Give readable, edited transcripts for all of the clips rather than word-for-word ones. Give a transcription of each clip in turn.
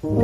Salut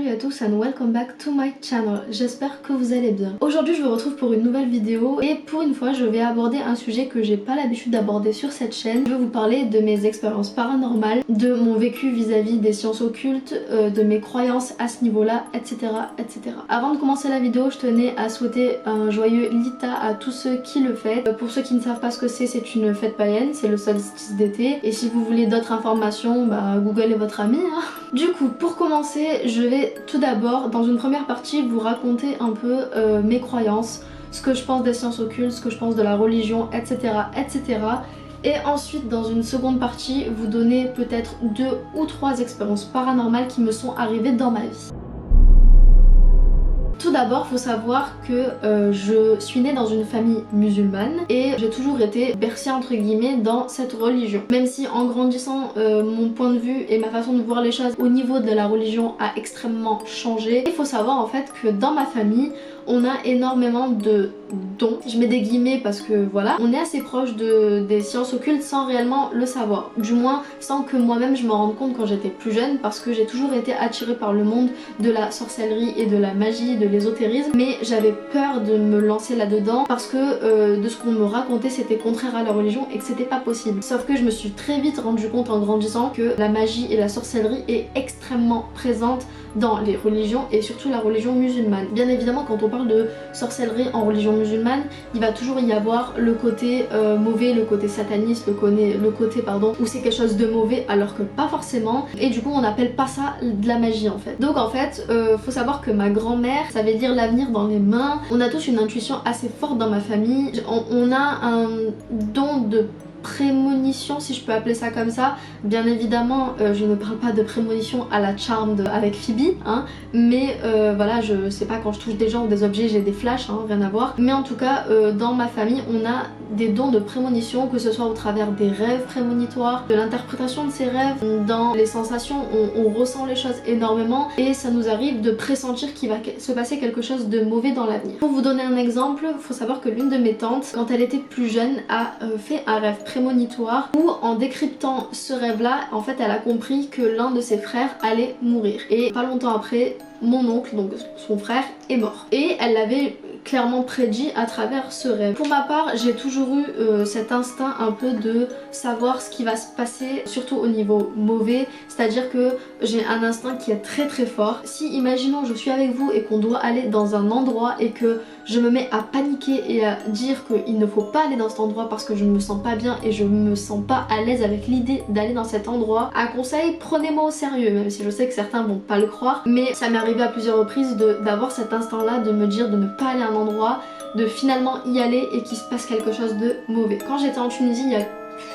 à tous and welcome back to my channel, j'espère que vous allez bien. Aujourd'hui je vous retrouve pour une nouvelle vidéo et pour une fois je vais aborder un sujet que j'ai pas l'habitude d'aborder sur cette chaîne. Je vais vous parler de mes expériences paranormales, de mon vécu vis-à-vis des sciences occultes, de mes croyances à ce niveau-là, etc., etc. Avant de commencer la vidéo, je tenais à souhaiter un joyeux Lita à tous ceux qui le fêtent. Pour ceux qui ne savent pas ce que c'est une fête païenne, c'est le solstice d'été. Et si vous voulez d'autres informations, bah Google est votre ami, hein. Du coup, pour commencer, je vais tout d'abord, dans une première partie, vous raconter un peu mes croyances, ce que je pense des sciences occultes, ce que je pense de la religion, etc., etc. Et ensuite, dans une seconde partie, vous donner peut-être 2 ou 3 expériences paranormales qui me sont arrivées dans ma vie. Tout d'abord, faut savoir que je suis née dans une famille musulmane et j'ai toujours été bercée entre guillemets dans cette religion. Même si en grandissant, mon point de vue et ma façon de voir les choses au niveau de la religion a extrêmement changé. Il faut savoir en fait que dans ma famille, on a énormément de dons. Je mets des guillemets parce que voilà, on est assez proche des sciences occultes sans réellement le savoir. Du moins sans que moi-même je m'en rende compte quand j'étais plus jeune, parce que j'ai toujours été attirée par le monde de la sorcellerie et de la magie, de l'ésotérisme. Mais j'avais peur de me lancer là-dedans parce que de ce qu'on me racontait c'était contraire à la religion et que c'était pas possible. Sauf que je me suis très vite rendu compte en grandissant que la magie et la sorcellerie est extrêmement présente dans les religions et surtout la religion musulmane. Bien évidemment, quand on parle de sorcellerie en religion musulmane, il va toujours y avoir le côté mauvais, le côté sataniste, le côté pardon, où c'est quelque chose de mauvais alors que pas forcément, et du coup on n'appelle pas ça de la magie en fait. Donc en fait, faut savoir que ma grand-mère savait lire l'avenir dans les mains. On a tous une intuition assez forte dans ma famille. On a un don de prémonition, si je peux appeler ça comme ça. Bien évidemment, je ne parle pas de prémonition à la Charmed avec Phoebe, hein, mais voilà, je sais pas, quand je touche des gens ou des objets, j'ai des flashs, hein, rien à voir. Mais en tout cas, dans ma famille, on a des dons de prémonition, que ce soit au travers des rêves prémonitoires, de l'interprétation de ces rêves, dans les sensations, on ressent les choses énormément et ça nous arrive de pressentir qu'il va se passer quelque chose de mauvais dans l'avenir. Pour vous donner un exemple, il faut savoir que l'une de mes tantes, quand elle était plus jeune, a fait un rêve prémonitoire où en décryptant ce rêve là, en fait elle a compris que l'un de ses frères allait mourir. Et pas longtemps après, mon oncle, donc son frère, est mort. Et elle l'avait clairement prédit à travers ce rêve. Pour ma part, j'ai toujours eu cet instinct un peu de savoir ce qui va se passer, surtout au niveau mauvais, c'est-à-dire que j'ai un instinct qui est très très fort. Si imaginons je suis avec vous et qu'on doit aller dans un endroit et que je me mets à paniquer et à dire qu'il ne faut pas aller dans cet endroit parce que je ne me sens pas bien et je me sens pas à l'aise avec l'idée d'aller dans cet endroit, un conseil, prenez-moi au sérieux, même si je sais que certains vont pas le croire, mais ça m'est arrivé à plusieurs reprises d'avoir cet instinct là, de me dire de ne pas aller à un endroit, de finalement y aller et qu'il se passe quelque chose de mauvais. Quand j'étais en Tunisie il y a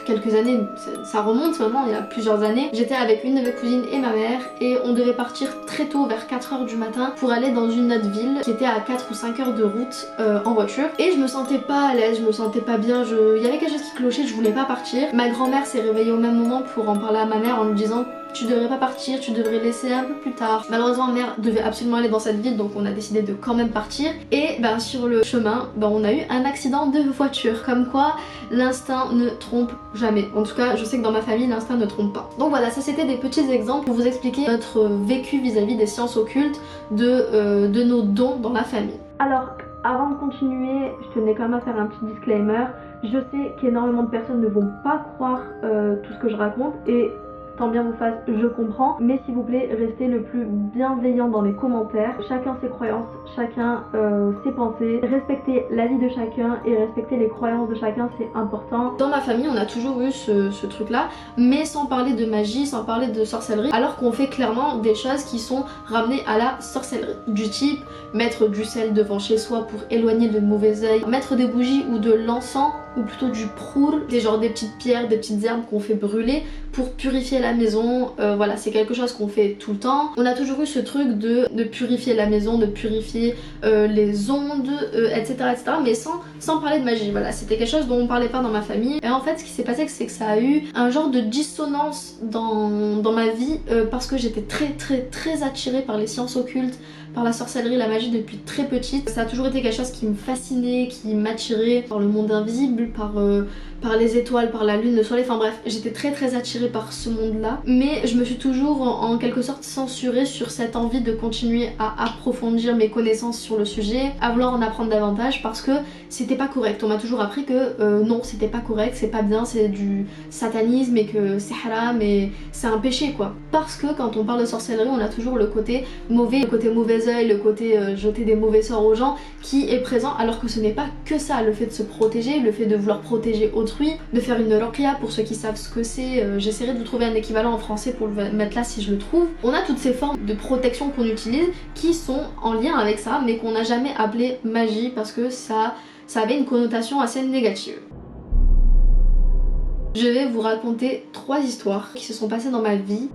quelques années, ça remonte maintenant, il y a plusieurs années, j'étais avec une de mes cousines et ma mère et on devait partir très tôt vers 4h du matin pour aller dans une autre ville qui était à 4 ou 5 heures de route en voiture, et je me sentais pas à l'aise, je me sentais pas bien, il y avait quelque chose qui clochait, je voulais pas partir. Ma grand-mère s'est réveillée au même moment pour en parler à ma mère en lui disant tu devrais pas partir, tu devrais laisser un peu plus tard. Malheureusement ma mère devait absolument aller dans cette ville, donc on a décidé de quand même partir. Et ben sur le chemin, on a eu un accident de voiture. Comme quoi l'instinct ne trompe jamais. En tout cas je sais que dans ma famille l'instinct ne trompe pas. Donc voilà, ça c'était des petits exemples pour vous expliquer notre vécu vis-à-vis des sciences occultes, de nos dons dans la famille. Alors avant de continuer, je tenais quand même à faire un petit disclaimer. Je sais qu'énormément de personnes ne vont pas croire tout ce que je raconte et tant bien vous fasse, je comprends, mais s'il vous plaît, restez le plus bienveillant dans les commentaires. Chacun ses croyances, chacun ses pensées, respectez la vie de chacun et respecter les croyances de chacun, c'est important. Dans ma famille, on a toujours eu ce truc-là, mais sans parler de magie, sans parler de sorcellerie, alors qu'on fait clairement des choses qui sont ramenées à la sorcellerie. Du type, mettre du sel devant chez soi pour éloigner le mauvais œil, mettre des bougies ou de l'encens, ou plutôt du proul, des petites pierres, des petites herbes qu'on fait brûler pour purifier la maison. Voilà, c'est quelque chose qu'on fait tout le temps. On a toujours eu ce truc de purifier la maison, de purifier les ondes, etc., etc. Mais sans parler de magie. Voilà, c'était quelque chose dont on parlait pas dans ma famille. Et en fait, ce qui s'est passé, c'est que ça a eu un genre de dissonance dans ma vie parce que j'étais très attirée par les sciences occultes, par la sorcellerie, la magie depuis très petite. Ça a toujours été quelque chose qui me fascinait, qui m'attirait par le monde invisible, par les étoiles, par la lune, le soleil, enfin bref, j'étais très attirée par ce monde-là. Mais je me suis toujours en quelque sorte censurée sur cette envie de continuer à approfondir mes connaissances sur le sujet, à vouloir en apprendre davantage parce que c'était pas correct. On m'a toujours appris que non, c'était pas correct, c'est pas bien, c'est du satanisme et que c'est haram et c'est un péché quoi. Parce que quand on parle de sorcellerie, on a toujours le côté mauvais, le côté mauvais œil, le côté jeter des mauvais sorts aux gens qui est présent, alors que ce n'est pas que ça. Le fait de se protéger, le fait de vouloir protéger autrui, de faire une ruqya pour ceux qui savent ce que c'est, j'essaierai de vous trouver un équivalent en français pour le mettre là si je le trouve. On a toutes ces formes de protection qu'on utilise qui sont en lien avec ça mais qu'on n'a jamais appelé magie parce que ça avait une connotation assez négative. Je vais vous raconter 3 histoires qui se sont passées dans ma vie.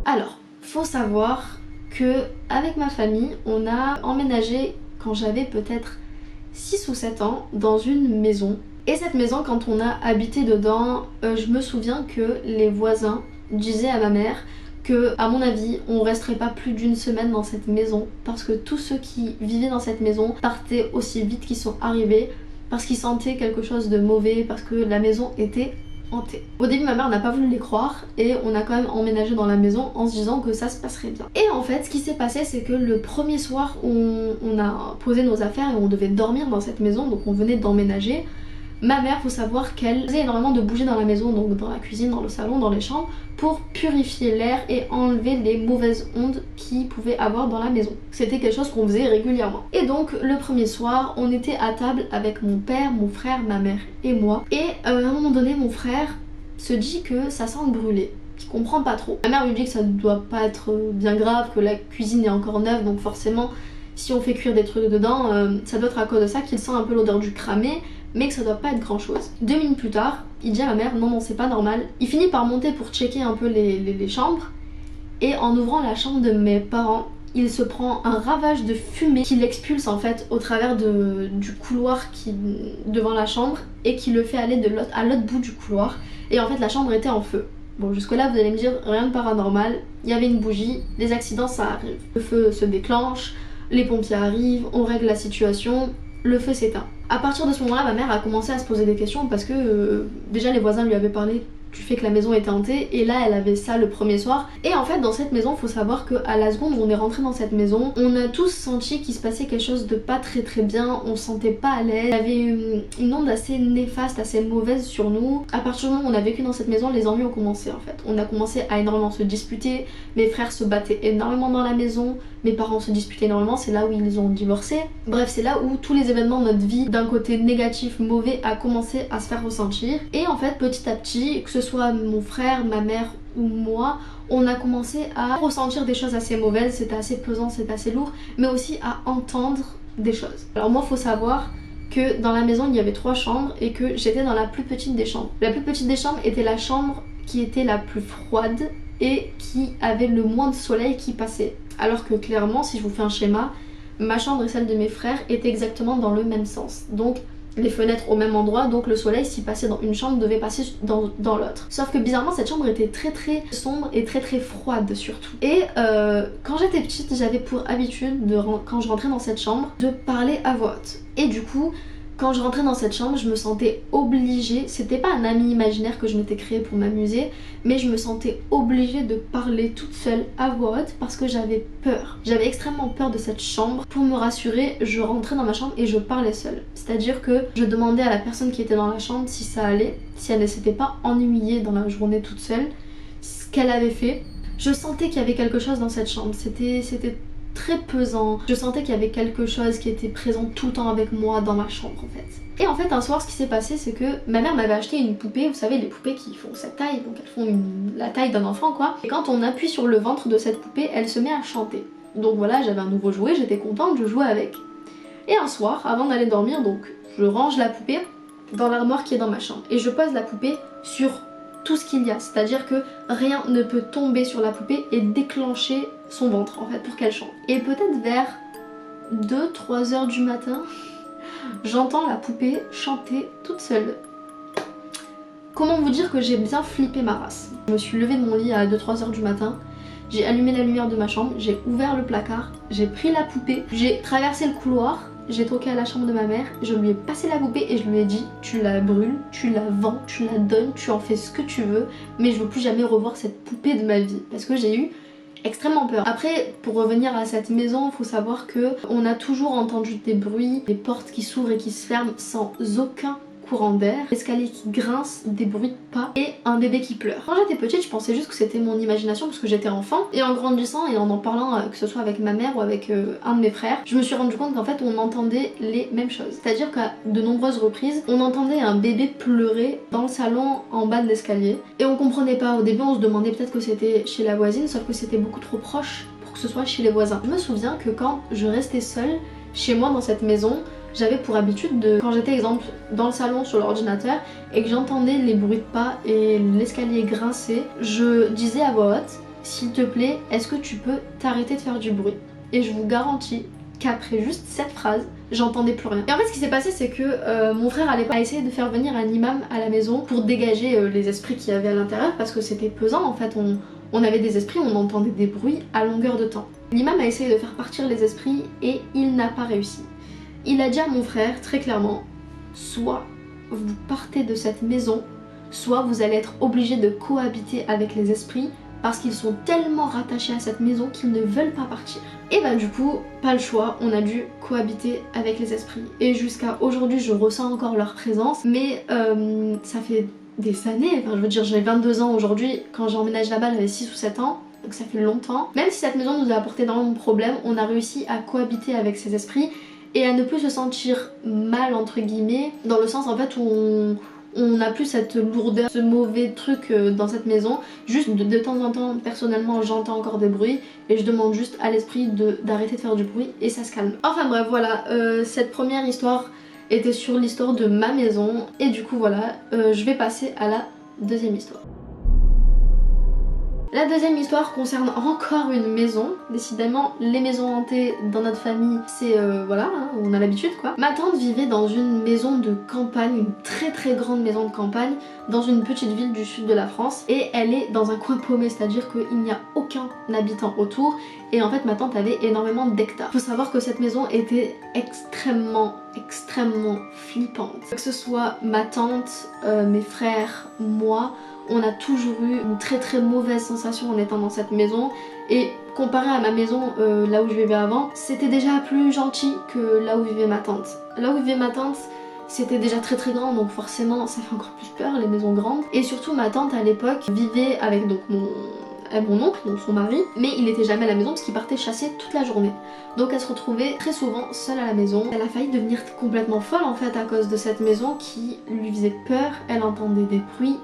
Alors, faut savoir que avec ma famille, on a emménagé quand j'avais peut-être 6 ou 7 ans dans une maison. Et cette maison, quand on a habité dedans, je me souviens que les voisins disaient à ma mère que, à mon avis, on resterait pas plus d'une semaine dans cette maison parce que tous ceux qui vivaient dans cette maison partaient aussi vite qu'ils sont arrivés parce qu'ils sentaient quelque chose de mauvais, parce que la maison était hantée. Au début, ma mère n'a pas voulu les croire et on a quand même emménagé dans la maison en se disant que ça se passerait bien. Et en fait, ce qui s'est passé, c'est que le premier soir où on a posé nos affaires et on devait dormir dans cette maison, donc on venait d'emménager, ma mère, faut savoir qu'elle faisait énormément de bouger dans la maison, donc dans la cuisine, dans le salon, dans les chambres, pour purifier l'air et enlever les mauvaises ondes qu'il pouvait avoir dans la maison. C'était quelque chose qu'on faisait régulièrement. Et donc le premier soir, on était à table avec mon père, mon frère, ma mère et moi. Et à un moment donné, mon frère se dit que ça sent brûler. Il comprend pas trop. Ma mère lui dit que ça ne doit pas être bien grave, que la cuisine est encore neuve, donc forcément, si on fait cuire des trucs dedans, ça doit être à cause de ça qu'il sent un peu l'odeur du cramé, mais que ça doit pas être grand chose. 2 minutes plus tard, il dit à ma mère non c'est pas normal. Il finit par monter pour checker un peu les chambres et en ouvrant la chambre de mes parents, il se prend un ravage de fumée qui l'expulse en fait au travers du couloir devant la chambre et qui le fait aller à l'autre bout du couloir et en fait la chambre était en feu. Bon, jusque là vous allez me dire rien de paranormal, il y avait une bougie, les accidents ça arrive. Le feu se déclenche, les pompiers arrivent, on règle la situation, le feu s'éteint. À partir de ce moment-là, ma mère a commencé à se poser des questions parce que déjà les voisins lui avaient parlé du fait que la maison était hantée et là elle avait ça le premier soir. Et en fait dans cette maison, faut savoir qu'à la seconde où on est rentré dans cette maison, on a tous senti qu'il se passait quelque chose de pas très bien, on se sentait pas à l'aise, il y avait une onde assez néfaste, assez mauvaise sur nous. À partir du moment où on a vécu dans cette maison, les ennuis ont commencé en fait. On a commencé à énormément se disputer, mes frères se battaient énormément dans la maison, mes parents se disputaient énormément, c'est là où ils ont divorcé. Bref, c'est là où tous les événements de notre vie, d'un côté négatif, mauvais, a commencé à se faire ressentir. Et en fait, petit à petit, que ce soit mon frère, ma mère ou moi, on a commencé à ressentir des choses assez mauvaises, c'était assez pesant, c'était assez lourd, mais aussi à entendre des choses. Alors moi, faut savoir que dans la maison, il y avait 3 chambres et que j'étais dans la plus petite des chambres. La plus petite des chambres était la chambre qui était la plus froide et qui avait le moins de soleil qui passait. Alors que clairement, si je vous fais un schéma, ma chambre et celle de mes frères étaient exactement dans le même sens. Donc les fenêtres au même endroit, donc le soleil s'il passait dans une chambre devait passer dans l'autre. Sauf que bizarrement cette chambre était très sombre et très froide surtout. Et quand j'étais petite, j'avais pour habitude quand je rentrais dans cette chambre de parler à voix haute. Et du coup, quand je rentrais dans cette chambre, je me sentais obligée, c'était pas un ami imaginaire que je m'étais créé pour m'amuser, mais je me sentais obligée de parler toute seule à voix haute parce que j'avais peur. J'avais extrêmement peur de cette chambre. Pour me rassurer, je rentrais dans ma chambre et je parlais seule. C'est-à-dire que je demandais à la personne qui était dans la chambre si ça allait, si elle ne s'était pas ennuyée dans la journée toute seule, ce qu'elle avait fait. Je sentais qu'il y avait quelque chose dans cette chambre, c'était très pesant. Je sentais qu'il y avait quelque chose qui était présent tout le temps avec moi dans ma chambre en fait. Et en fait un soir ce qui s'est passé c'est que ma mère m'avait acheté une poupée, vous savez les poupées qui font cette taille, donc elles font la taille d'un enfant quoi. Et quand on appuie sur le ventre de cette poupée, elle se met à chanter. Donc voilà, j'avais un nouveau jouet, j'étais contente, je jouais avec. Et un soir, avant d'aller dormir, donc je range la poupée dans l'armoire qui est dans ma chambre. Et je pose la poupée sur tout ce qu'il y a, c'est-à-dire que rien ne peut tomber sur la poupée et déclencher son ventre en fait pour qu'elle chante. Et peut-être vers 2-3 heures du matin, j'entends la poupée chanter toute seule. Comment vous dire que j'ai bien flippé ma race. Je me suis levée de mon lit à 2-3 heures du matin, j'ai allumé la lumière de ma chambre, j'ai ouvert le placard, j'ai pris la poupée, j'ai traversé le couloir, j'ai toqué à la chambre de ma mère, je lui ai passé la poupée et je lui ai dit tu la brûles, tu la vends, tu la donnes, tu en fais ce que tu veux, mais je veux plus jamais revoir cette poupée de ma vie. Parce que j'ai eu extrêmement peur. Après, pour revenir à cette maison, il faut savoir que on a toujours entendu des bruits, des portes qui s'ouvrent et qui se ferment sans aucun courant d'air, l'escalier qui grince, des bruits de pas et un bébé qui pleure. Quand j'étais petite, je pensais juste que c'était mon imagination parce que j'étais enfant, et en grandissant et en parlant, que ce soit avec ma mère ou avec un de mes frères, je me suis rendu compte qu'en fait on entendait les mêmes choses. C'est-à-dire qu'à de nombreuses reprises, on entendait un bébé pleurer dans le salon en bas de l'escalier et on comprenait pas. Au début on se demandait peut-être que c'était chez la voisine, sauf que c'était beaucoup trop proche pour que ce soit chez les voisins. Je me souviens que quand je restais seule chez moi dans cette maison, j'avais pour habitude de, quand j'étais exemple dans le salon sur l'ordinateur et que j'entendais les bruits de pas et l'escalier grincer, je disais à voix haute, s'il te plaît, est-ce que tu peux t'arrêter de faire du bruit? Et je vous garantis qu'après juste cette phrase, j'entendais plus rien. Et en fait ce qui s'est passé c'est que mon frère a essayé de faire venir un imam à la maison pour dégager les esprits qu'il y avait à l'intérieur parce que c'était pesant en fait, on avait des esprits, on entendait des bruits à longueur de temps. L'imam a essayé de faire partir les esprits et il n'a pas réussi. Il a dit à mon frère très clairement, soit vous partez de cette maison, soit vous allez être obligé de cohabiter avec les esprits parce qu'ils sont tellement rattachés à cette maison qu'ils ne veulent pas partir. Et bah du coup, pas le choix, on a dû cohabiter avec les esprits. Et jusqu'à aujourd'hui, je ressens encore leur présence, mais ça fait des années, enfin je veux dire j'ai 22 ans aujourd'hui, quand j'ai emménagé là-bas j'avais 6 ou 7 ans, donc ça fait longtemps. Même si cette maison nous a apporté énormément de problèmes, on a réussi à cohabiter avec ces esprits et à ne plus se sentir mal entre guillemets, dans le sens en fait où on n'a plus cette lourdeur, ce mauvais truc dans cette maison. Juste de temps en temps, personnellement j'entends encore des bruits et je demande juste à l'esprit d'arrêter de faire du bruit et ça se calme. Enfin bref voilà, cette première histoire était sur l'histoire de ma maison et du coup voilà, je vais passer à la deuxième histoire. La deuxième histoire concerne encore une maison. Décidément, les maisons hantées dans notre famille, c'est voilà, hein, on a l'habitude quoi. Ma tante vivait dans une maison de campagne, une très grande maison de campagne, dans une petite ville du sud de la France. Et elle est dans un coin paumé, c'est-à-dire qu'il n'y a aucun habitant autour. Et en fait, ma tante avait énormément d'hectares. Faut savoir que cette maison était extrêmement flippante. Que ce soit ma tante, mes frères, moi, on a toujours eu une très mauvaise sensation en étant dans cette maison. Et comparé à ma maison là où je vivais avant, c'était déjà plus gentil que là où vivait ma tante. Là où vivait ma tante, c'était déjà très grand, donc forcément ça fait encore plus peur les maisons grandes. Et surtout ma tante à l'époque vivait avec donc mon oncle, donc son mari, mais il était jamais à la maison parce qu'il partait chasser toute la journée. Donc elle se retrouvait très souvent seule à la maison. Elle a failli devenir complètement folle en fait à cause de cette maison qui lui faisait peur. Elle entendait des bruits,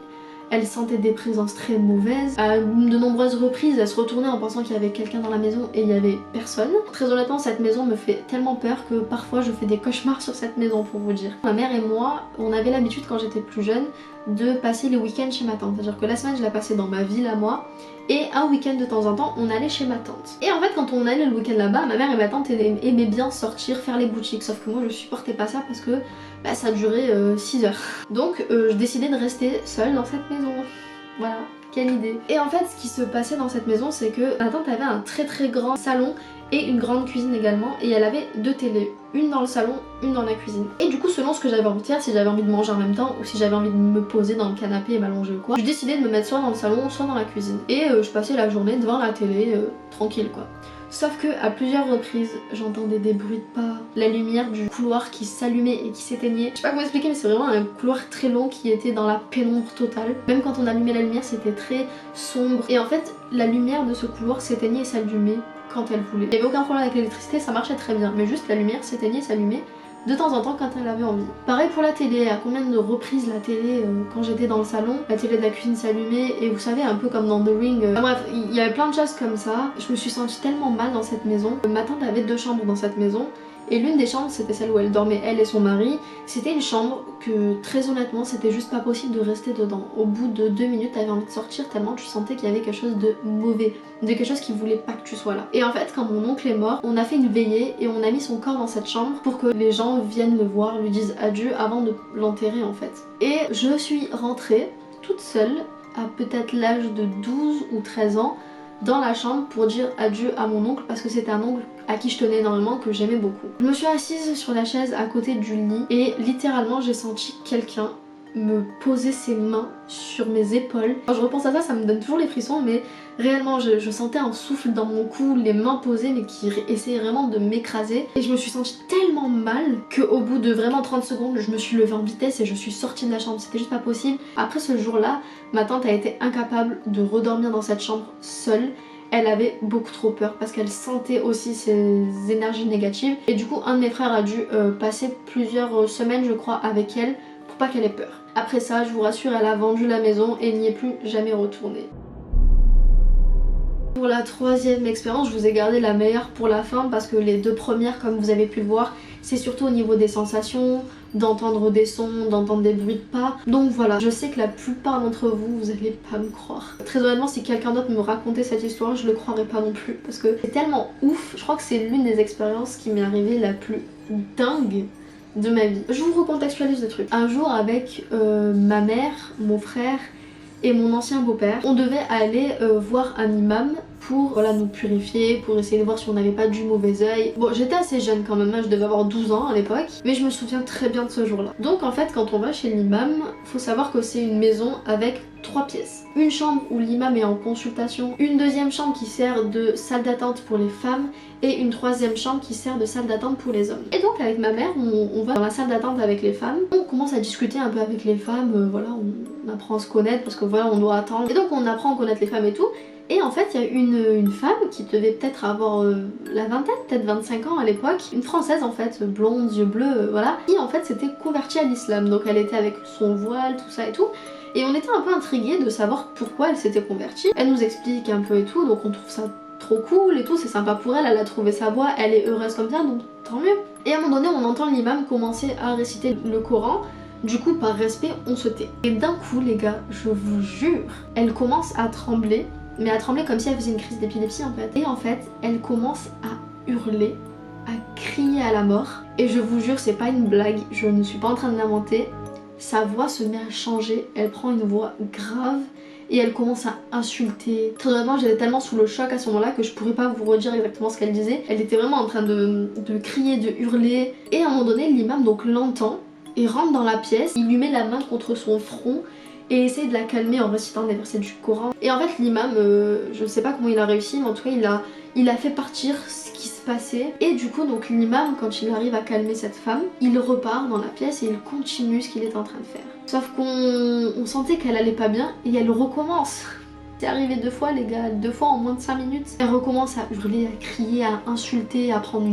elle sentait des présences très mauvaises. À de nombreuses reprises, elle se retournait en pensant qu'il y avait quelqu'un dans la maison et il n'y avait personne. Très honnêtement, cette maison me fait tellement peur que parfois je fais des cauchemars sur cette maison pour vous dire. Ma mère et moi, on avait l'habitude quand j'étais plus jeune de passer les week-ends chez ma tante. C'est-à-dire que la semaine je la passais dans ma ville à moi et un week-end de temps en temps on allait chez ma tante. Et en fait quand on allait le week-end là-bas, ma mère et ma tante aimaient bien sortir faire les boutiques, sauf que moi je supportais pas ça parce que bah, ça durait 6 heures. Donc je décidais de rester seule dans cette maison. Voilà, quelle idée. Et en fait ce qui se passait dans cette maison c'est que ma tante avait un très grand salon et une grande cuisine également, et elle avait 2 télés, une dans le salon, une dans la cuisine. Et du coup selon ce que j'avais envie de faire, si j'avais envie de manger en même temps ou si j'avais envie de me poser dans le canapé et m'allonger ou quoi, je décidais de me mettre soit dans le salon soit dans la cuisine. Et je passais la journée devant la télé tranquille quoi. Sauf que à plusieurs reprises j'entendais des bruits de pas, la lumière du couloir qui s'allumait et qui s'éteignait. Je sais pas comment expliquer mais c'est vraiment un couloir très long qui était dans la pénombre totale. Même quand on allumait la lumière c'était très sombre. Et en fait la lumière de ce couloir s'éteignait et s'allumait quand elle voulait. Il n'y avait aucun problème avec l'électricité, ça marchait très bien. Mais juste la lumière s'éteignait et s'allumait de temps en temps quand elle avait envie. Pareil pour la télé, à combien de reprises la télé, quand j'étais dans le salon, la télé de la cuisine s'allumait et vous savez un peu comme dans The Ring. Bref, il y avait plein de choses comme ça. Je me suis sentie tellement mal dans cette maison. Ma tante avait 2 chambres dans cette maison. Et l'une des chambres c'était celle où elle dormait elle et son mari. C'était une chambre que très honnêtement c'était juste pas possible de rester dedans. Au bout de 2 minutes t'avais envie de sortir tellement tu sentais qu'il y avait quelque chose de mauvais, de quelque chose qui voulait pas que tu sois là. Et en fait quand mon oncle est mort, on a fait une veillée et on a mis son corps dans cette chambre pour que les gens viennent le voir, lui disent adieu avant de l'enterrer en fait. Et je suis rentrée toute seule à peut-être l'âge de 12 ou 13 ans dans la chambre pour dire adieu à mon oncle parce que c'était un oncle à qui je tenais énormément, que j'aimais beaucoup. Je me suis assise sur la chaise à côté du lit et littéralement j'ai senti quelqu'un me poser ses mains sur mes épaules. Quand je repense à ça, ça me donne toujours les frissons, mais réellement je sentais un souffle dans mon cou, les mains posées mais qui essayaient vraiment de m'écraser. Et je me suis sentie tellement mal qu'au bout de vraiment 30 secondes, je me suis levée en vitesse et je suis sortie de la chambre. C'était juste pas possible. Après ce jour-là, ma tante a été incapable de redormir dans cette chambre seule. Elle avait beaucoup trop peur parce qu'elle sentait aussi ces énergies négatives. Et du coup, un de mes frères a dû passer plusieurs semaines, je crois, avec elle pour pas qu'elle ait peur. Après ça, je vous rassure, elle a vendu la maison et n'y est plus jamais retournée. Pour la troisième expérience, je vous ai gardé la meilleure pour la fin parce que les deux premières, comme vous avez pu le voir, c'est surtout au niveau des sensations, d'entendre des sons, d'entendre des bruits de pas. Donc voilà, je sais que la plupart d'entre vous, vous allez pas me croire. Très honnêtement, si quelqu'un d'autre me racontait cette histoire, je le croirais pas non plus parce que c'est tellement ouf. Je crois que c'est l'une des expériences qui m'est arrivée la plus dingue de ma vie. Je vous recontextualise le truc. Un jour avec ma mère, mon frère et mon ancien beau-père, on devait aller voir un imam pour voilà, nous purifier, pour essayer de voir si on n'avait pas du mauvais oeil. Bon, j'étais assez jeune quand même, hein, je devais avoir 12 ans à l'époque, mais je me souviens très bien de ce jour-là. Donc en fait, quand on va chez l'imam, faut savoir que c'est une maison avec 3 pièces. Une chambre où l'imam est en consultation, une deuxième chambre qui sert de salle d'attente pour les femmes et une troisième chambre qui sert de salle d'attente pour les hommes. Et donc avec ma mère, on va dans la salle d'attente avec les femmes, on commence à discuter un peu avec les femmes, voilà, on apprend à se connaître parce que voilà, on doit attendre. Et donc on apprend à connaître les femmes et tout. Et en fait, il y a une femme qui devait peut-être avoir la vingtaine, peut-être 25 ans à l'époque, une française en fait, blonde, yeux bleus, voilà, qui en fait s'était convertie à l'islam. Donc elle était avec son voile, tout ça et tout. Et on était un peu intrigués de savoir pourquoi elle s'était convertie. Elle nous explique un peu et tout, donc on trouve ça trop cool et tout, c'est sympa pour elle, elle a trouvé sa voie, elle est heureuse comme ça, donc tant mieux. Et à un moment donné, on entend l'imam commencer à réciter le Coran. Du coup, par respect, on se tait. Et d'un coup, les gars, je vous jure, elle commence à trembler. Mais à trembler comme si elle faisait une crise d'épilepsie en fait. Et en fait, elle commence à hurler, à crier à la mort. Et je vous jure, c'est pas une blague, je ne suis pas en train de l'inventer. Sa voix se met à changer, elle prend une voix grave et elle commence à insulter. Très honnêtement, j'étais tellement sous le choc à ce moment-là que je pourrais pas vous redire exactement ce qu'elle disait. Elle était vraiment en train de crier, de hurler. Et à un moment donné, l'imam donc l'entend et rentre dans la pièce. Il lui met la main contre son front et essaye de la calmer en récitant des versets du Coran. Et en fait l'imam, je sais pas comment il a réussi, mais en tout cas il a fait partir ce qui se passait. Et du coup donc l'imam, quand il arrive à calmer cette femme, il repart dans la pièce et il continue ce qu'il est en train de faire. Sauf qu'on sentait qu'elle allait pas bien et elle recommence. C'est arrivé 2 fois les gars, 2 fois en moins de 5 minutes. Elle recommence à hurler, à crier, à insulter, à prendre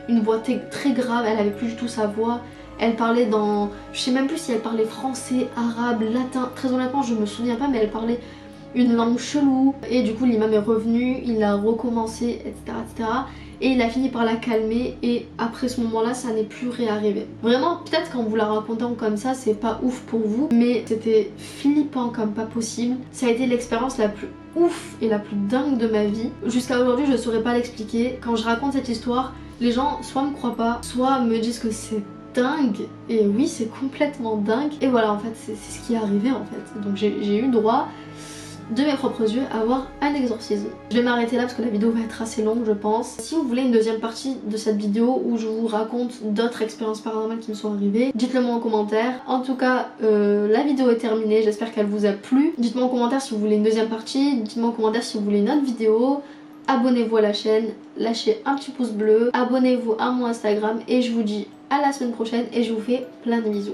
une voix très grave, elle avait plus du tout sa voix. Elle parlait dans... Je sais même plus si elle parlait français, arabe, latin. Très honnêtement, je me souviens pas, mais elle parlait une langue chelou. Et du coup, l'imam est revenu, il a recommencé, etc., etc. Et il a fini par la calmer. Et après ce moment-là, ça n'est plus réarrivé. Vraiment, peut-être qu'en vous la racontant comme ça, c'est pas ouf pour vous. Mais c'était flippant comme pas possible. Ça a été l'expérience la plus ouf et la plus dingue de ma vie. Jusqu'à aujourd'hui, je saurais pas l'expliquer. Quand je raconte cette histoire, les gens soit me croient pas, soit me disent que c'est dingue. Et oui, c'est complètement dingue. Et voilà, en fait, c'est ce qui est arrivé en fait. Donc j'ai eu droit de mes propres yeux à voir un exorcisme. Je vais m'arrêter là parce que la vidéo va être assez longue, je pense. Si vous voulez une deuxième partie de cette vidéo où je vous raconte d'autres expériences paranormales qui me sont arrivées, dites-le moi en commentaire. En tout cas, la vidéo est terminée, j'espère qu'elle vous a plu. Dites-moi en commentaire si vous voulez une deuxième partie, dites-moi en commentaire si vous voulez une autre vidéo. Abonnez-vous à la chaîne, lâchez un petit pouce bleu, abonnez-vous à mon Instagram et je vous dis à la semaine prochaine et je vous fais plein de bisous.